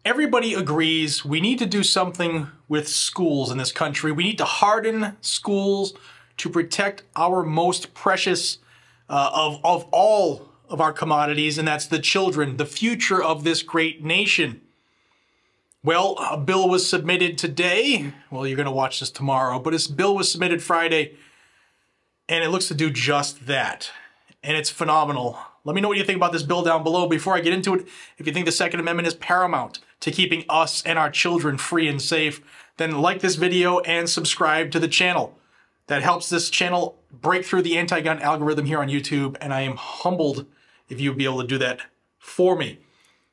Everybody agrees we need to do something with schools in this country. We need to harden schools to protect our most precious of all of our commodities, and that's the children, the future of this great nation. Well, a bill was submitted today. Well, you're going to watch this tomorrow, but this bill was submitted Friday, and it looks to do just that. And it's phenomenal. Let me know what you think about this bill down below. Before I get into it, if you think the Second Amendment is paramount to keeping us and our children free and safe, then like this video and subscribe to the channel. That helps this channel break through the anti-gun algorithm here on YouTube, and I am humbled if you would be able to do that for me.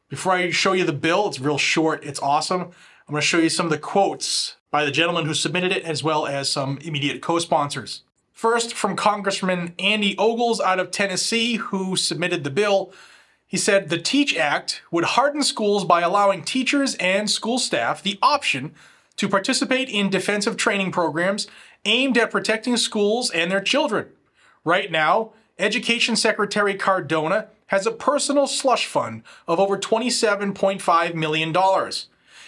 Before I show you the bill, it's real short, it's awesome. I'm going to show you some of the quotes by the gentleman who submitted it, as well as some immediate co-sponsors. First, from Congressman Andy Ogles out of Tennessee, who submitted the bill. He said, the TEACH Act would harden schools by allowing teachers and school staff the option to participate in defensive training programs aimed at protecting schools and their children. Right now, Education Secretary Cardona has a personal slush fund of over $27.5 million.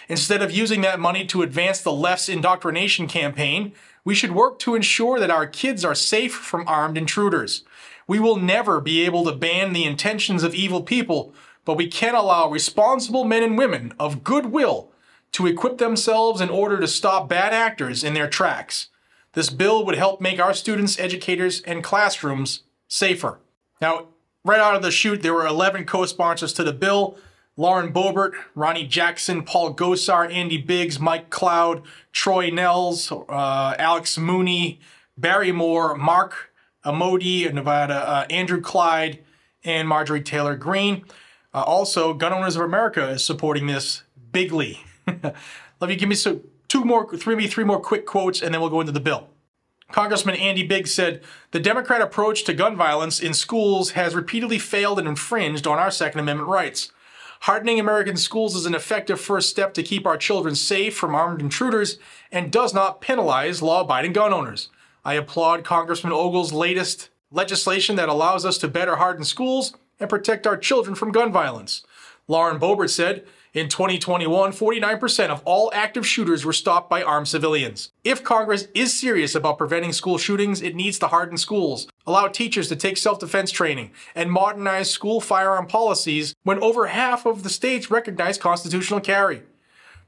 Instead of using that money to advance the left's indoctrination campaign, we should work to ensure that our kids are safe from armed intruders. We will never be able to ban the intentions of evil people, but we can allow responsible men and women of goodwill to equip themselves in order to stop bad actors in their tracks. This bill would help make our students, educators, and classrooms safer. Now, right out of the chute, there were 11 co-sponsors to the bill. Lauren Boebert, Ronnie Jackson, Paul Gosar, Andy Biggs, Mike Cloud, Troy Nels, Alex Mooney, Barry Moore, Mark Amodi of Nevada, Andrew Clyde, and Marjorie Taylor Greene. Also, Gun Owners of America is supporting this bigly. Let me give me three more quick quotes, and then we'll go into the bill. Congressman Andy Biggs said, the Democrat approach to gun violence in schools has repeatedly failed and infringed on our Second Amendment rights. Hardening American schools is an effective first step to keep our children safe from armed intruders and does not penalize law-abiding gun owners. I applaud Congressman Ogles' latest legislation that allows us to better harden schools and protect our children from gun violence. Lauren Boebert said, in 2021, 49% of all active shooters were stopped by armed civilians. If Congress is serious about preventing school shootings, it needs to harden schools, allow teachers to take self-defense training, and modernize school firearm policies when over half of the states recognize constitutional carry.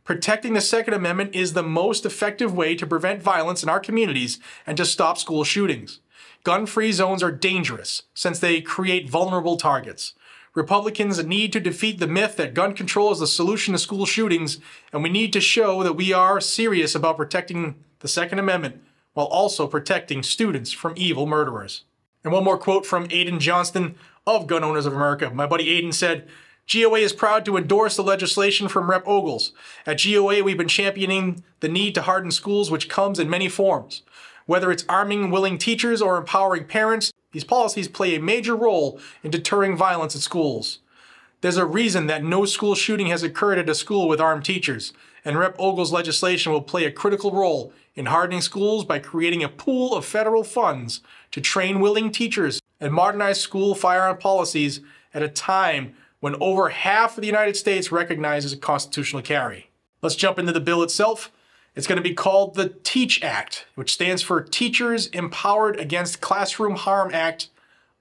Protecting the Second Amendment is the most effective way to prevent violence in our communities and to stop school shootings. Gun-free zones are dangerous since they create vulnerable targets. Republicans need to defeat the myth that gun control is the solution to school shootings, and we need to show that we are serious about protecting the Second Amendment while also protecting students from evil murderers. And one more quote from Aiden Johnston of Gun Owners of America. My buddy Aiden said, GOA is proud to endorse the legislation from Rep. Ogles. At GOA, we've been championing the need to harden schools, which comes in many forms. Whether it's arming willing teachers or empowering parents, these policies play a major role in deterring violence at schools. There's a reason that no school shooting has occurred at a school with armed teachers, and Rep. Ogles' legislation will play a critical role in hardening schools by creating a pool of federal funds to train willing teachers and modernize school firearm policies at a time when over half of the United States recognizes a constitutional carry. Let's jump into the bill itself. It's going to be called the TEACH Act, which stands for Teachers Empowered Against Classroom Harm Act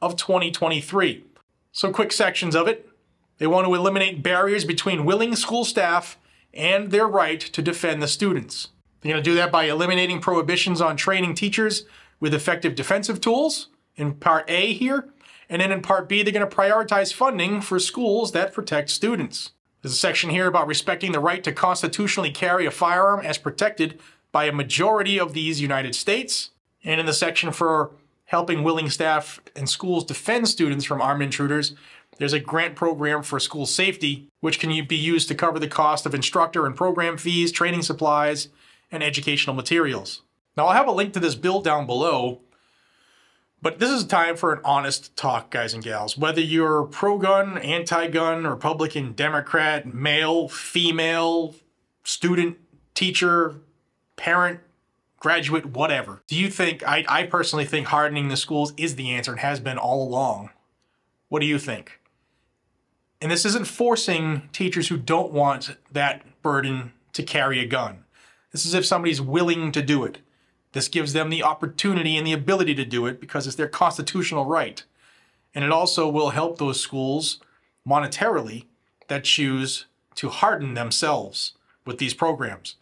of 2023. So quick sections of it. They want to eliminate barriers between willing school staff and their right to defend the students. They're going to do that by eliminating prohibitions on training teachers with effective defensive tools, in Part A here. And then in Part B, they're going to prioritize funding for schools that protect students. There's a section here about respecting the right to constitutionally carry a firearm as protected by a majority of these United States. And in the section for helping willing staff and schools defend students from armed intruders, there's a grant program for school safety, which can be used to cover the cost of instructor and program fees, training supplies, and educational materials. Now, I'll have a link to this bill down below, but this is time for an honest talk, guys and gals. Whether you're pro-gun, anti-gun, Republican, Democrat, male, female, student, teacher, parent, graduate, whatever. Do you think, I personally think hardening the schools is the answer and has been all along. What do you think? And this isn't forcing teachers who don't want that burden to carry a gun. This is if somebody's willing to do it. This gives them the opportunity and the ability to do it because it's their constitutional right. And it also will help those schools monetarily that choose to harden themselves with these programs.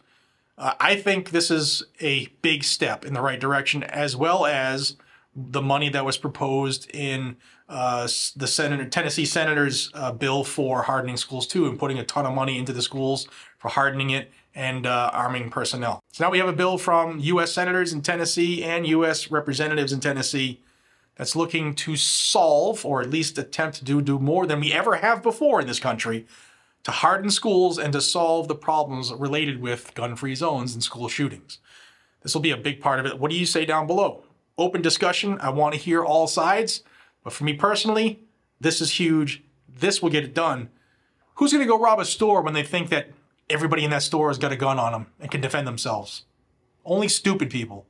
I think this is a big step in the right direction, as well as the money that was proposed in the Tennessee Senator's bill for hardening schools too, and putting a ton of money into the schools for hardening it and arming personnel. So now we have a bill from U.S. senators in Tennessee and U.S. representatives in Tennessee that's looking to solve, or at least attempt to do more than we ever have before in this country, to harden schools and to solve the problems related with gun-free zones and school shootings. This will be a big part of it. What do you say down below? Open discussion. I want to hear all sides. But for me personally, this is huge. This will get it done. Who's going to go rob a store when they think that everybody in that store has got a gun on them and can defend themselves? Only stupid people.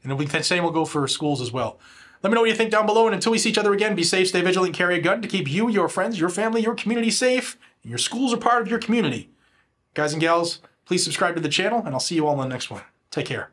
And the same will go for schools as well. Let me know what you think down below, and until we see each other again, be safe, stay vigilant, and carry a gun to keep you, your friends, your family, your community safe, and your schools are part of your community. Guys and gals, please subscribe to the channel, and I'll see you all in the next one. Take care.